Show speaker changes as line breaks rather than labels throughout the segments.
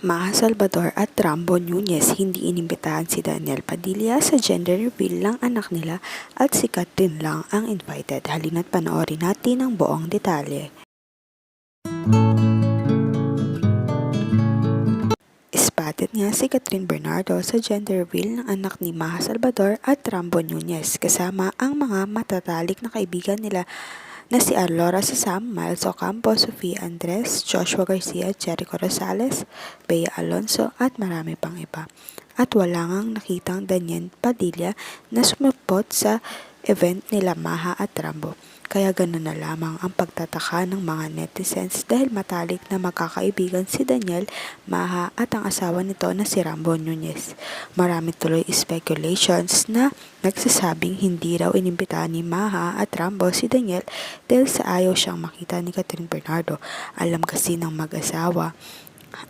Maha Salvador at Rambo Nunez hindi inimbitahan si Daniel Padilla sa gender reveal ng anak nila at si Catherine lang ang invited. Halina't panoorin natin ang buong detalye. Spotted nga si Catherine Bernardo sa gender reveal ng anak ni Maha Salvador at Rambo Nunez kasama ang mga matatalik na kaibigan nila na si Arlora Sasam, Miles Ocampo, Sofia Andres, Joshua Garcia, Jericho Rosales, Bea Alonso at marami pang iba. At wala ngang nakitang Daniel Padilla na sumupot sa event nila Maha at Rambo. Kaya ganun na lamang ang pagtataka ng mga netizens dahil matalik na magkakaibigan si Daniel, Maha at ang asawa nito na si Rambo Nunez. Marami tuloy speculations na nagsasabing hindi raw inimbitahan ni Maha at Rambo si Daniel dahil sa ayaw siyang makita ni Catherine Bernardo. Alam kasi ng mag-asawa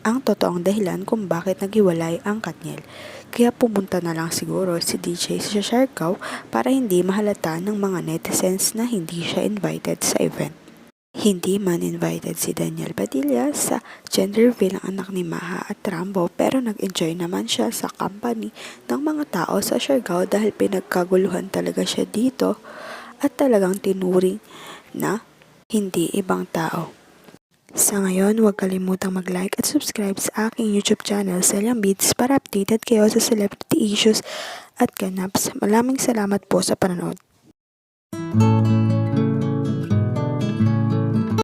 ang totoong dahilan kung bakit naghiwalay ang Katniel. Kaya pumunta na lang siguro si DJ sa Siargao para hindi mahalata ng mga netizens na hindi siya invited sa event. Hindi man invited si Daniel Padilla sa gender reveal ng anak ni Maha at Rambo pero nag-enjoy naman siya sa company ng mga tao sa Siargao dahil pinagkaguluhan talaga siya dito at talagang tinuring na hindi ibang tao. Sa ngayon, huwag kalimutang mag-like at subscribe sa aking YouTube channel, Celian Beats, para updated kayo sa celebrity issues at ganaps. Maraming salamat po sa panonood.